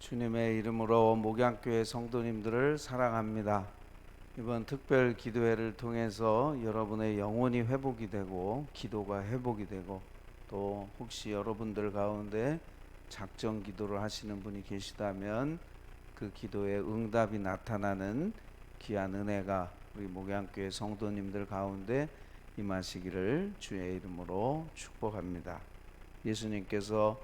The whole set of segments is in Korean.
주님의 이름으로 목양교회 성도님들을 사랑합니다. 이번 특별 기도회를 통해서 여러분의 영혼이 회복이 되고 기도가 회복이 되고 또 혹시 여러분들 가운데 작정 기도를 하시는 분이 계시다면 그 기도에 응답이 나타나는 귀한 은혜가 우리 목양교회 성도님들 가운데 임하시기를 주의 이름으로 축복합니다. 예수님께서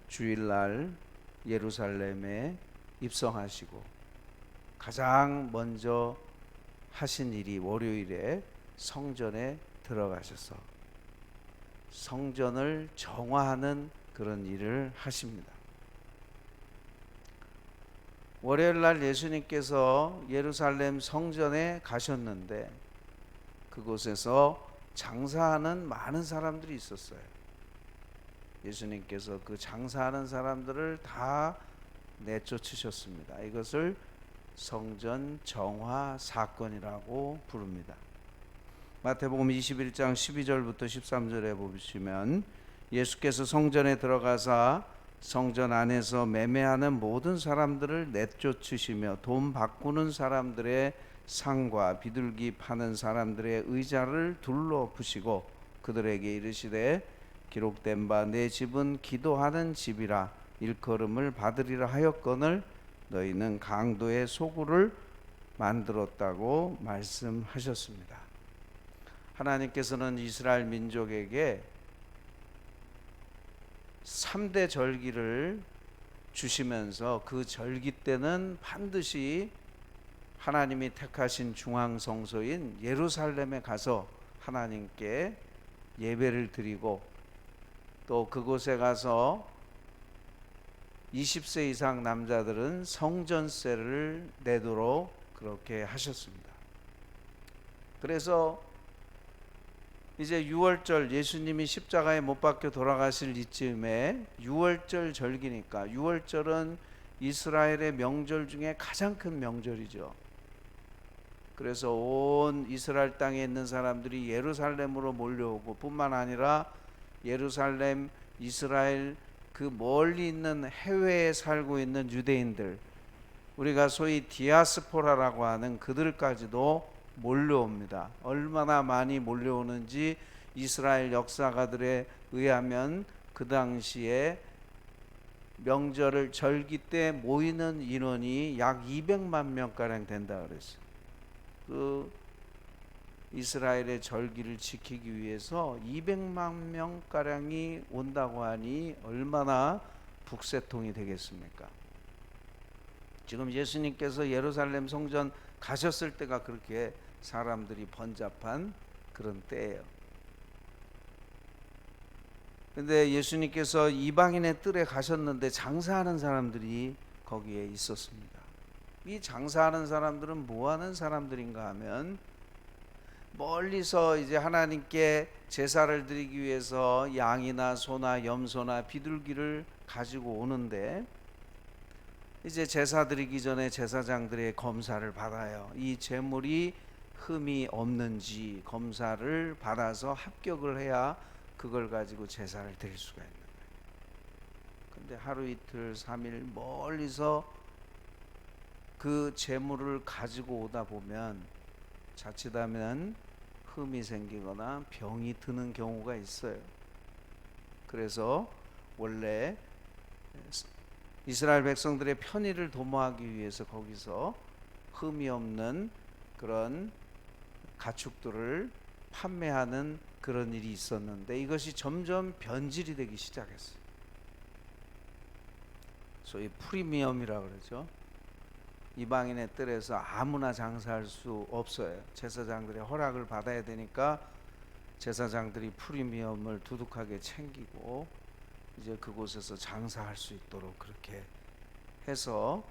주일날 예루살렘에 입성하시고 가장 먼저 하신 일이 월요일에 성전에 들어가셔서 성전을 정화하는 그런 일을 하십니다. 월요일날 예수님께서 예루살렘 성전에 가셨는데 그곳에서 장사하는 많은 사람들이 있었어요. 예수님께서 그 장사하는 사람들을 다 내쫓으셨습니다. 이것을 성전 정화 사건이라고 부릅니다. 마태복음 21장 12절부터 13절에 보시면 예수께서 성전에 들어가사 성전 안에서 매매하는 모든 사람들을 내쫓으시며 돈 바꾸는 사람들의 상과 비둘기 파는 사람들의 의자를 둘러 부시고 그들에게 이르시되 기록된 바 내 집은 기도하는 집이라 일컬음을 받으리라 하였거늘 너희는 강도의 소굴을 만들었다고 말씀하셨습니다. 하나님께서는 이스라엘 민족에게 3대 절기를 주시면서 그 절기 때는 반드시 하나님이 택하신 중앙성소인 예루살렘에 가서 하나님께 예배를 드리고 또 그곳에 가서 20세 이상 남자들은 성전세를 내도록 그렇게 하셨습니다. 그래서 이제 6월절 예수님이 십자가에 못 박혀 돌아가실 이쯤에 6월절 절기니까 6월절은 이스라엘의 명절 중에 가장 큰 명절이죠. 그래서 온 이스라엘 땅에 있는 사람들이 예루살렘으로 몰려오고 뿐만 아니라 예루살렘, 이스라엘 그 멀리 있는 해외에 살고 있는 유대인들, 우리가 소위 디아스포라라고 하는 그들까지도 몰려옵니다. 얼마나 많이 몰려오는지 이스라엘 역사가들에 의하면 그 당시에 명절을 절기 때 모이는 인원이 약 200만 명가량 된다 그랬어요. 그 이스라엘의 절기를 지키기 위해서 200만 명가량이 온다고 하니 얼마나 북새통이 되겠습니까? 지금 예수님께서 예루살렘 성전 가셨을 때가 그렇게 사람들이 번잡한 그런 때예요. 근데 예수님께서 이방인의 뜰에 가셨는데 장사하는 사람들이 거기에 있었습니다. 이 장사하는 사람들은 뭐 하는 사람들인가 하면 멀리서 이제 하나님께 제사를 드리기 위해서 양이나 소나 염소나 비둘기를 가지고 오는데 이제 제사 드리기 전에 제사장들의 검사를 받아요. 이 제물이 흠이 없는지 검사를 받아서 합격을 해야 그걸 가지고 제사를 드릴 수가 있는 거예요. 근데 하루 이틀 3일 멀리서 그 제물을 가지고 오다 보면 자칫하면 흠이 생기거나 병이 드는 경우가 있어요. 그래서 원래 이스라엘 백성들의 편의를 도모하기 위해서 거기서 흠이 없는 그런 가축들을 판매하는 그런 일이 있었는데 이것이 점점 변질이 되기 시작했어요. 소위 프리미엄이라고 그러죠. 이방인의 뜰에서 아무나 장사할 수 없어요. 제사장들의 허락을 받아야 되니까 제사장들이 프리미엄을 두둑하게 챙기고 이제 그곳에서 장사할 수 있도록 그렇게 해서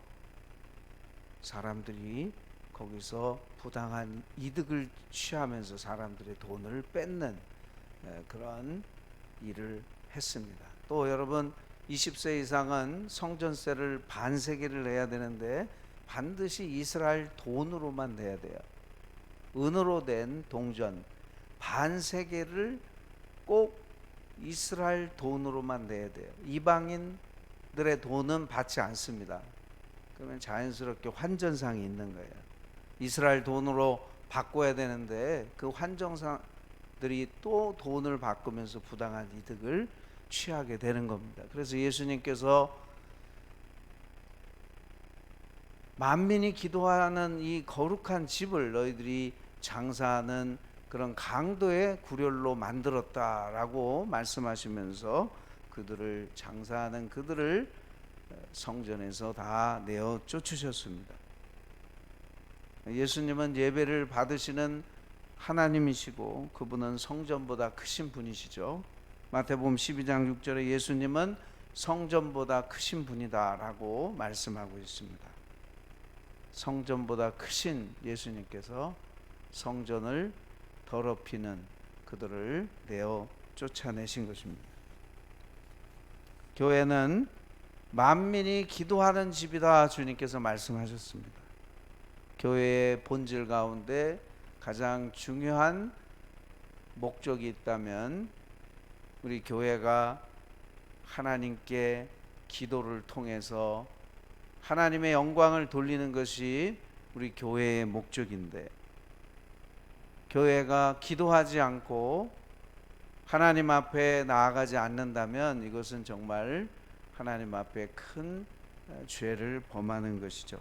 사람들이 거기서 부당한 이득을 취하면서 사람들의 돈을 뺏는 그런 일을 했습니다. 또 여러분 20세 이상은 성전세를 반세겔을 내야 되는데 반드시 이스라엘 돈으로만 내야 돼요. 은으로 된 동전 반세겔을 꼭 이스라엘 돈으로만 내야 돼요. 이방인 사람들의 돈은 받지 않습니다. 그러면 자연스럽게 환전상이 있는 거예요. 이스라엘 돈으로 바꿔야 되는데 그 환정상들이 또 돈을 바꾸면서 부당한 이득을 취하게 되는 겁니다. 그래서 예수님께서 만민이 기도하는 이 거룩한 집을 너희들이 장사하는 그런 강도의 구렬로 만들었다라고 말씀하시면서 그들을 장사하는 그들을 성전에서 다 내어 쫓으셨습니다. 예수님은 예배를 받으시는 하나님이시고 그분은 성전보다 크신 분이시죠. 마태복음 12장 6절에 예수님은 성전보다 크신 분이다라고 말씀하고 있습니다. 성전보다 크신 예수님께서 성전을 더럽히는 그들을 내어 쫓아내신 것입니다. 교회는 만민이 기도하는 집이다 주님께서 말씀하셨습니다. 교회의 본질 가운데 가장 중요한 목적이 있다면 우리 교회가 하나님께 기도를 통해서 하나님의 영광을 돌리는 것이 우리 교회의 목적인데, 교회가 기도하지 않고 하나님 앞에 나아가지 않는다면 이것은 정말 하나님 앞에 큰 죄를 범하는 것이죠.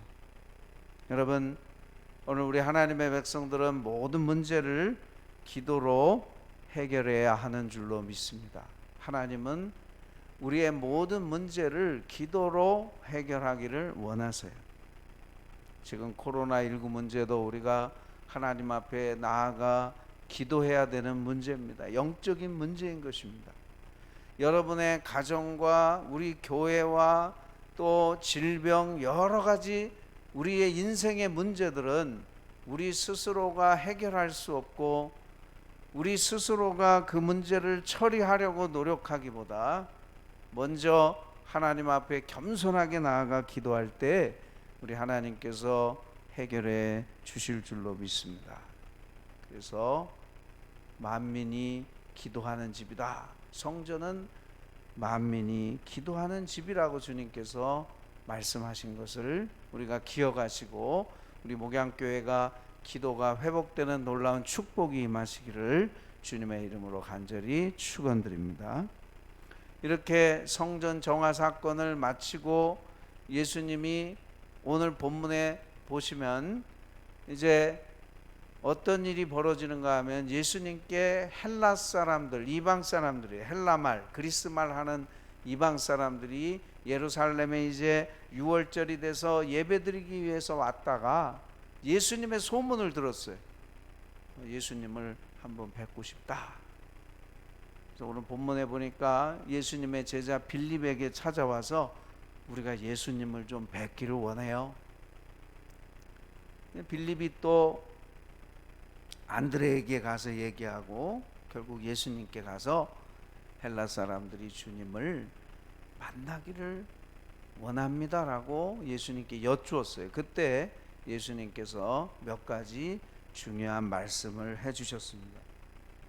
여러분, 오늘 우리 하나님의 백성들은 모든 문제를 기도로 해결해야 하는 줄로 믿습니다. 하나님은 우리의 모든 문제를 기도로 해결하기를 원하세요. 지금 코로나19 문제도 우리가 하나님 앞에 나아가 기도해야 되는 문제입니다. 영적인 문제인 것입니다. 여러분의 가정과 우리 교회와 또 질병 여러 가지 우리의 인생의 문제들은 우리 스스로가 해결할 수 없고 우리 스스로가 그 문제를 처리하려고 노력하기보다 먼저 하나님 앞에 겸손하게 나아가 기도할 때 우리 하나님께서 해결해 주실 줄로 믿습니다. 그래서 만민이 기도하는 집이다. 성전은 만민이 기도하는 집이라고 주님께서 말씀하신 것을 우리가 기억하시고 우리 목양교회가 기도가 회복되는 놀라운 축복이 임하시기를 주님의 이름으로 간절히 축원드립니다. 이렇게 성전 정화 사건을 마치고 예수님이 오늘 본문에 보시면 이제 어떤 일이 벌어지는가 하면 예수님께 헬라 사람들, 이방 사람들이 헬라말, 그리스말 하는 이방 사람들이 예루살렘에 이제 6월절이 돼서 예배드리기 위해서 왔다가 예수님의 소문을 들었어요. 예수님을 한번 뵙고 싶다. 그래서 오늘 본문에 보니까 예수님의 제자 빌립에게 찾아와서 우리가 예수님을 좀 뵙기를 원해요. 빌립이 또 안드레에게 가서 얘기하고 결국 예수님께 가서 헬라 사람들이 주님을 만나기를 원합니다라고 예수님께 여쭈었어요. 그때 예수님께서 몇 가지 중요한 말씀을 해주셨습니다.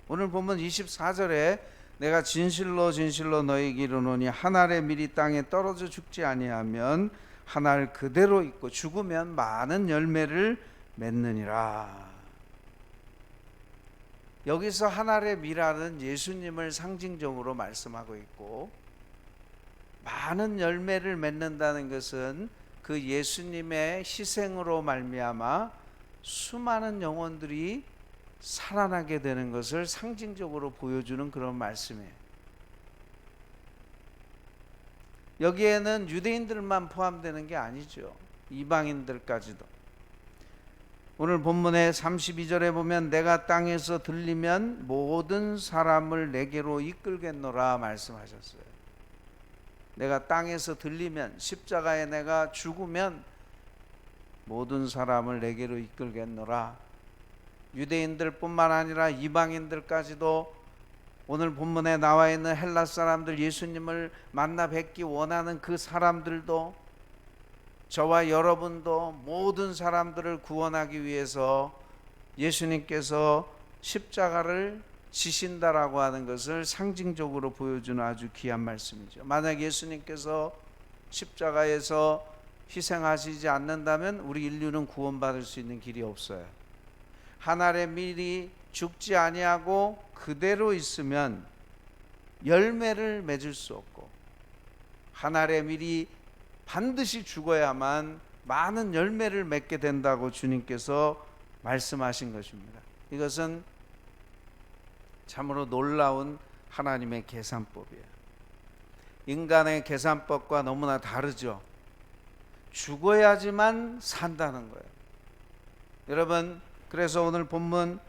오늘 보면 24절에 내가 진실로 진실로 너희에게 이르노니 한 알의 밀이 땅에 떨어져 죽지 아니하면 한 알 그대로 있고 죽으면 많은 열매를 맺느니라. 여기서 한 알의 밀알은 예수님을 상징적으로 말씀하고 있고 많은 열매를 맺는다는 것은 그 예수님의 희생으로 말미암아 수많은 영혼들이 살아나게 되는 것을 상징적으로 보여주는 그런 말씀이에요. 여기에는 유대인들만 포함되는 게 아니죠. 이방인들까지도. 오늘 본문의 32절에 보면 내가 땅에서 들리면 모든 사람을 내게로 이끌겠노라 말씀하셨어요. 내가 땅에서 들리면, 십자가에 내가 죽으면 모든 사람을 내게로 이끌겠노라. 유대인들뿐만 아니라 이방인들까지도 오늘 본문에 나와 있는 헬라 사람들, 예수님을 만나 뵙기 원하는 그 사람들도, 저와 여러분도 모든 사람들을 구원하기 위해서 예수님께서 십자가를 지신다라고 하는 것을 상징적으로 보여주는 아주 귀한 말씀이죠. 만약 예수님께서 십자가에서 희생하시지 않는다면 우리 인류는 구원받을 수 있는 길이 없어요. 하늘의 밀이 죽지 아니하고 그대로 있으면 열매를 맺을 수 없고, 하늘의 밀이 반드시 죽어야만 많은 열매를 맺게 된다고 주님께서 말씀하신 것입니다. 이것은 참으로 놀라운 하나님의 계산법이에요. 인간의 계산법과 너무나 다르죠. 죽어야지만 산다는 거예요. 여러분, 그래서 오늘 본문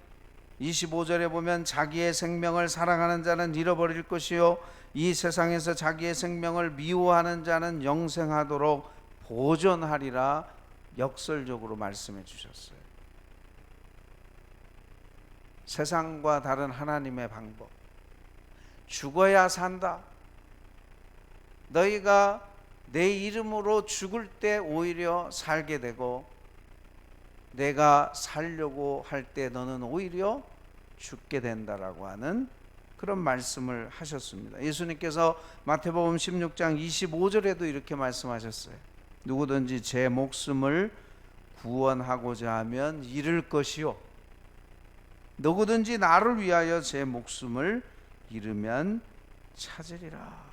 25절에 보면 자기의 생명을 사랑하는 자는 잃어버릴 것이요 이 세상에서 자기의 생명을 미워하는 자는 영생하도록 보존하리라 역설적으로 말씀해 주셨어요. 세상과 다른 하나님의 방법, 죽어야 산다. 너희가 내 이름으로 죽을 때 오히려 살게 되고, 내가 살려고 할 때 너는 오히려 죽게 된다라고 하는 그런 말씀을 하셨습니다. 예수님께서 마태복음 16장 25절에도 이렇게 말씀하셨어요. 누구든지 제 목숨을 구원하고자 하면 잃을 것이요 누구든지 나를 위하여 제 목숨을 잃으면 찾으리라.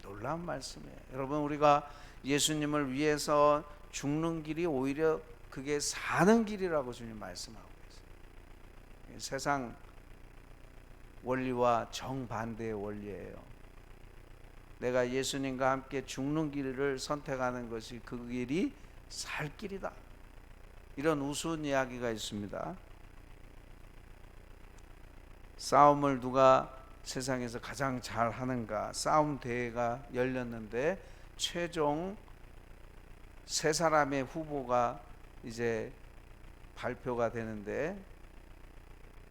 놀라운 말씀이에요. 여러분, 우리가 예수님을 위해서 죽는 길이 오히려 그게 사는 길이라고 주님 말씀하고 계세요. 세상 원리와 정반대의 원리예요. 내가 예수님과 함께 죽는 길을 선택하는 것이 그 길이 살 길이다. 이런 우스운 이야기가 있습니다. 싸움을 누가 세상에서 가장 잘하는가 싸움 대회가 열렸는데 최종 세 사람의 후보가 이제 발표가 되는데,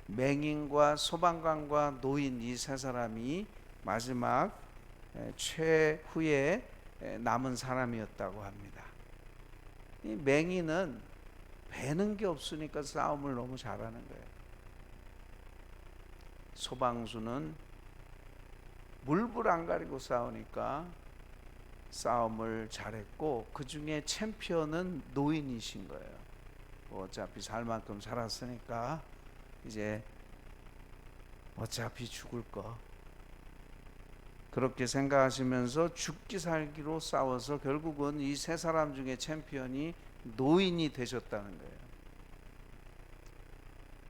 맹인과 소방관과 노인 이 세 사람이 마지막 최후에 남은 사람이었다고 합니다. 이 맹인은 배는 게 없으니까 싸움을 너무 잘하는 거예요. 소방수는 물불 안 가리고 싸우니까 싸움을 잘했고, 그 중에 챔피언은 노인이신 거예요. 어차피 살 만큼 살았으니까 이제 어차피 죽을 거, 그렇게 생각하시면서 죽기 살기로 싸워서 결국은 이 세 사람 중에 챔피언이 노인이 되셨다는 거예요.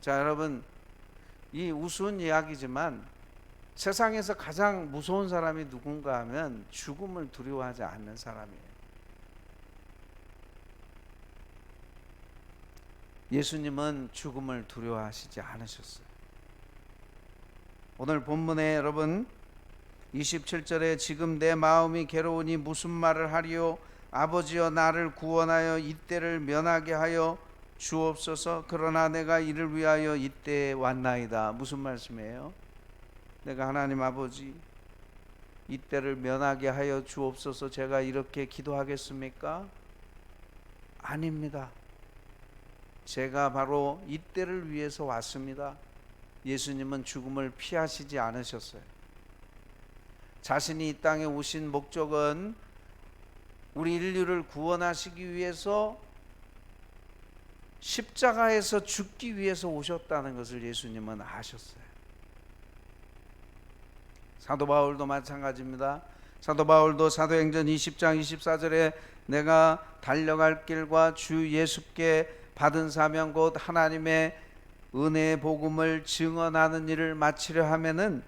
자, 여러분, 이 우스운 이야기지만 세상에서 가장 무서운 사람이 누군가 하면 죽음을 두려워하지 않는 사람이에요. 예수님은 죽음을 두려워하시지 않으셨어요. 오늘 본문에 여러분 27절에 지금 내 마음이 괴로우니 무슨 말을 하리요 아버지여 나를 구원하여 이때를 면하게 하여 주옵소서. 그러나 내가 이를 위하여 이때에 왔나이다. 무슨 말씀이에요? 내가 하나님 아버지 이때를 면하게 하여 주옵소서 제가 이렇게 기도하겠습니까? 아닙니다. 제가 바로 이때를 위해서 왔습니다. 예수님은 죽음을 피하시지 않으셨어요. 자신이 이 땅에 오신 목적은 우리 인류를 구원하시기 위해서 십자가에서 죽기 위해서 오셨다는 것을 예수님은 아셨어요. 사도 바울도 마찬가지입니다. 사도 바울도 사도행전 20장 24절에 내가 달려갈 길과 주 예수께 받은 사명 곧 하나님의 은혜의 복음을 증언하는 일을 마치려 하면은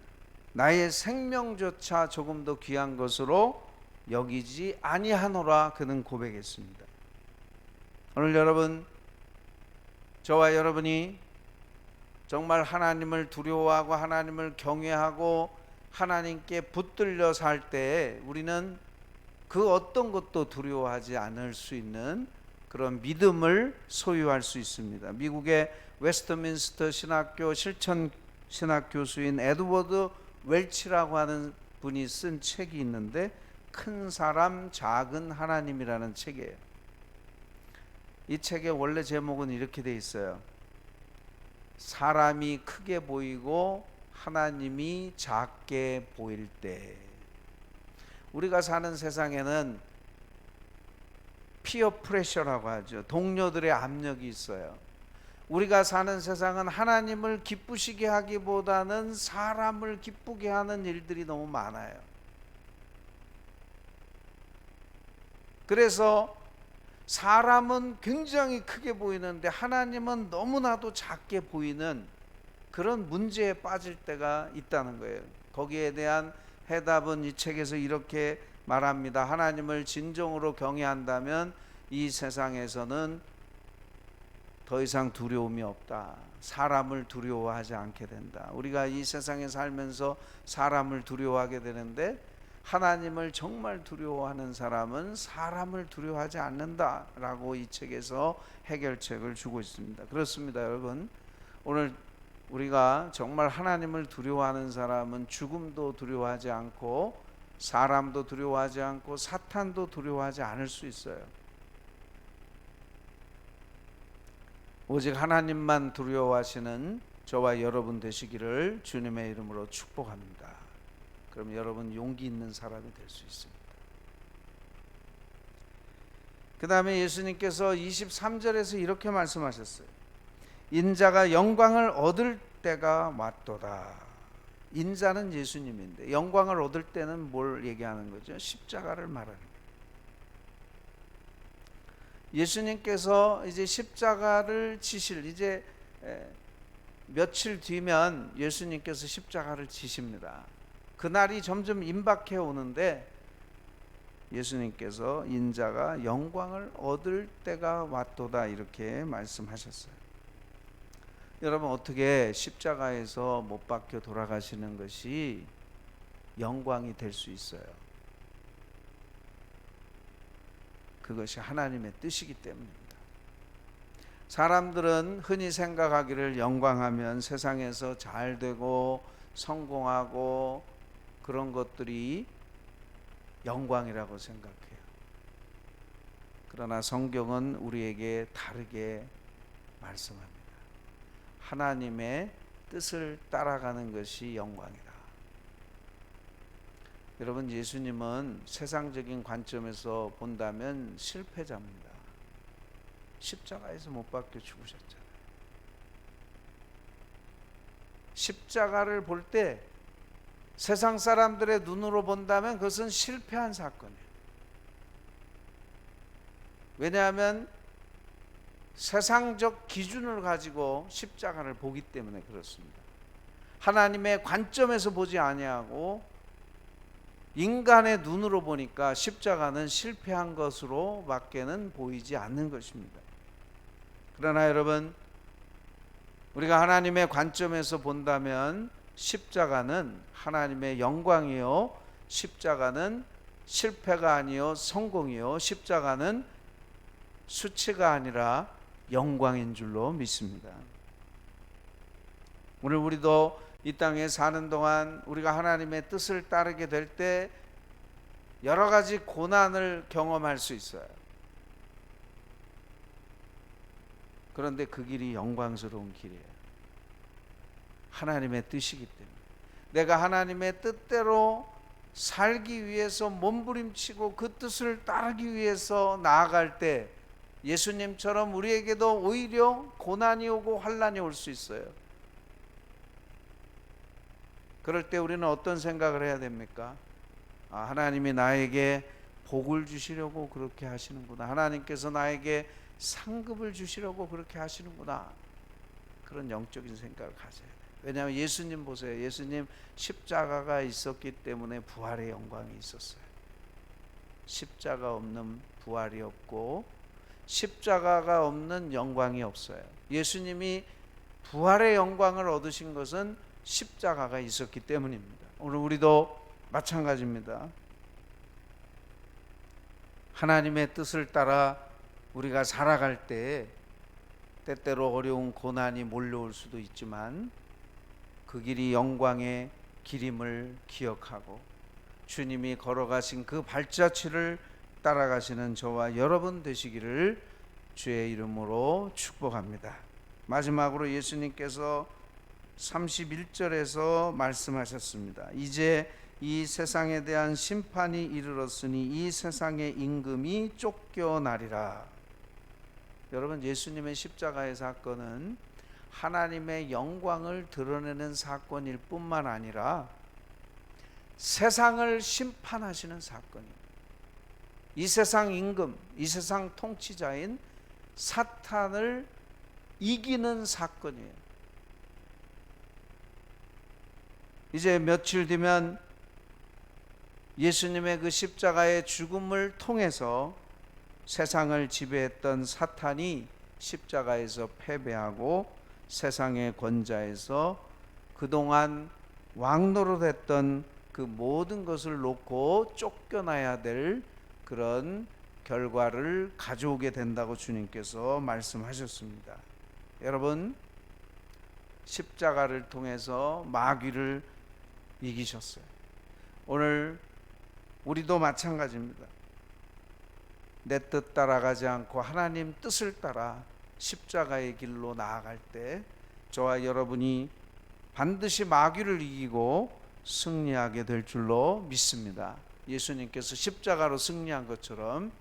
나의 생명조차 조금 더 귀한 것으로 여기지 아니하노라 그는 고백했습니다. 오늘 여러분, 저와 여러분이 정말 하나님을 두려워하고 하나님을 경외하고 하나님께 붙들려 살 때 우리는 그 어떤 것도 두려워하지 않을 수 있는 그런 믿음을 소유할 수 있습니다. 미국의 웨스트민스터 신학교 실천 신학 교수인 에드워드 웰치라고 하는 분이 쓴 책이 있는데 큰 사람 작은 하나님이라는 책이에요. 이 책의 원래 제목은 이렇게 돼 있어요. 사람이 크게 보이고 하나님이 작게 보일 때. 우리가 사는 세상에는 피어 프레셔라고 하죠. 동료들의 압력이 있어요. 우리가 사는 세상은 하나님을 기쁘시게 하기보다는 사람을 기쁘게 하는 일들이 너무 많아요. 그래서 사람은 굉장히 크게 보이는데 하나님은 너무나도 작게 보이는 그런 문제에 빠질 때가 있다는 거예요. 거기에 대한 해답은 이 책에서 이렇게 말합니다. 하나님을 진정으로 경외한다면 이 세상에서는 더 이상 두려움이 없다. 사람을 두려워하지 않게 된다. 우리가 이 세상에 살면서 사람을 두려워하게 되는데 하나님을 정말 두려워하는 사람은 사람을 두려워하지 않는다라고 이 책에서 해결책을 주고 있습니다. 그렇습니다, 여러분. 오늘 우리가 정말 하나님을 두려워하는 사람은 죽음도 두려워하지 않고 사람도 두려워하지 않고 사탄도 두려워하지 않을 수 있어요. 오직 하나님만 두려워하시는 저와 여러분 되시기를 주님의 이름으로 축복합니다. 그럼 여러분 용기 있는 사람이 될 수 있습니다. 그 다음에 예수님께서 23절에서 이렇게 말씀하셨어요. 인자가 영광을 얻을 때가 왔도다. 인자는 예수님인데 영광을 얻을 때는 뭘 얘기하는 거죠? 십자가를 말하는 거예요. 예수님께서 이제 십자가를 지실 이제 며칠 뒤면 예수님께서 십자가를 지십니다. 그날이 점점 임박해 오는데 예수님께서 인자가 영광을 얻을 때가 왔도다 이렇게 말씀하셨어요. 여러분, 어떻게 십자가에서 못 박혀 돌아가시는 것이 영광이 될 수 있어요? 그것이 하나님의 뜻이기 때문입니다. 사람들은 흔히 생각하기를 영광하면 세상에서 잘 되고 성공하고 그런 것들이 영광이라고 생각해요. 그러나 성경은 우리에게 다르게 말씀합니다. 하나님의 뜻을 따라가는 것이 영광이다. 여러분, 예수님은 세상적인 관점에서 본다면 실패자입니다. 십자가에서 못 박혀 죽으셨잖아요. 십자가를 볼 때 세상 사람들의 눈으로 본다면 그것은 실패한 사건이에요. 왜냐하면 세상적 기준을 가지고 십자가를 보기 때문에 그렇습니다. 하나님의 관점에서 보지 아니하고 인간의 눈으로 보니까 십자가는 실패한 것으로 밖에는 보이지 않는 것입니다. 그러나 여러분, 우리가 하나님의 관점에서 본다면 십자가는 하나님의 영광이요, 십자가는 실패가 아니요 성공이요, 십자가는 수치가 아니라 영광인 줄로 믿습니다. 오늘 우리도 이 땅에 사는 동안 우리가 하나님의 뜻을 따르게 될 때 여러 가지 고난을 경험할 수 있어요. 그런데 그 길이 영광스러운 길이에요. 하나님의 뜻이기 때문에 내가 하나님의 뜻대로 살기 위해서 몸부림치고 그 뜻을 따르기 위해서 나아갈 때 예수님처럼 우리에게도 오히려 고난이 오고 환난이 올 수 있어요. 그럴 때 우리는 어떤 생각을 해야 됩니까? 하나님이 나에게 복을 주시려고 그렇게 하시는구나. 하나님께서 나에게 상급을 주시려고 그렇게 하시는구나. 그런 영적인 생각을 가져야 돼요. 왜냐하면 예수님 보세요. 예수님 십자가가 있었기 때문에 부활의 영광이 있었어요. 십자가 없는 부활이 없고 십자가가 없는 영광이 없어요. 예수님이 부활의 영광을 얻으신 것은 십자가가 있었기 때문입니다. 오늘 우리도 마찬가지입니다. 하나님의 뜻을 따라 우리가 살아갈 때 때때로 어려운 고난이 몰려올 수도 있지만 그 길이 영광의 길임을 기억하고 주님이 걸어가신 그 발자취를 따라가시는 저와 여러분 되시기를 주의 이름으로 축복합니다. 마지막으로 예수님께서 31절에서 말씀하셨습니다. 이제 이 세상에 대한 심판이 이르렀으니 이 세상의 임금이 쫓겨나리라. 여러분, 예수님의 십자가의 사건은 하나님의 영광을 드러내는 사건일 뿐만 아니라 세상을 심판하시는 사건입니다. 이 세상 임금, 이 세상 통치자인 사탄을 이기는 사건이에요. 이제 며칠 뒤면 예수님의 그 십자가의 죽음을 통해서 세상을 지배했던 사탄이 십자가에서 패배하고 세상의 권자에서 그동안 왕노릇했던 그 모든 것을 놓고 쫓겨나야 될 그런 결과를 가져오게 된다고 주님께서 말씀하셨습니다. 여러분, 십자가를 통해서 마귀를 이기셨어요. 오늘 우리도 마찬가지입니다. 내 뜻 따라가지 않고 하나님 뜻을 따라 십자가의 길로 나아갈 때 저와 여러분이 반드시 마귀를 이기고 승리하게 될 줄로 믿습니다. 예수님께서 십자가로 승리한 것처럼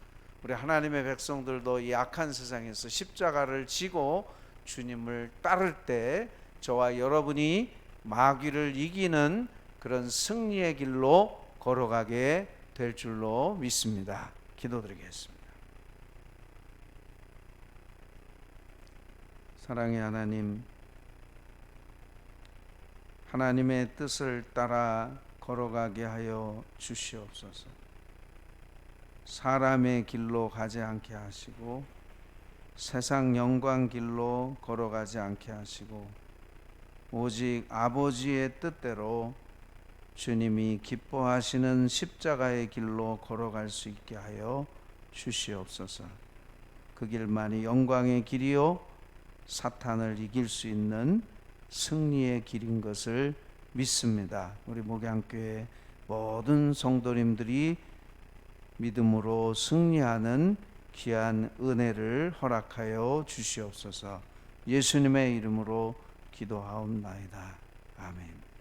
우리 하나님의 백성들도 이 악한 세상에서 십자가를 지고 주님을 따를 때 저와 여러분이 마귀를 이기는 그런 승리의 길로 걸어가게 될 줄로 믿습니다. 기도드리겠습니다. 사랑의 하나님, 하나님의 뜻을 따라 걸어가게 하여 주시옵소서. 사람의 길로 가지 않게 하시고 세상 영광 길로 걸어가지 않게 하시고 오직 아버지의 뜻대로 주님이 기뻐하시는 십자가의 길로 걸어갈 수 있게 하여 주시옵소서. 그 길만이 영광의 길이요 사탄을 이길 수 있는 승리의 길인 것을 믿습니다. 우리 목양교회 모든 성도님들이 믿음으로 승리하는 귀한 은혜를 허락하여 주시옵소서. 예수님의 이름으로 기도하옵나이다. 아멘.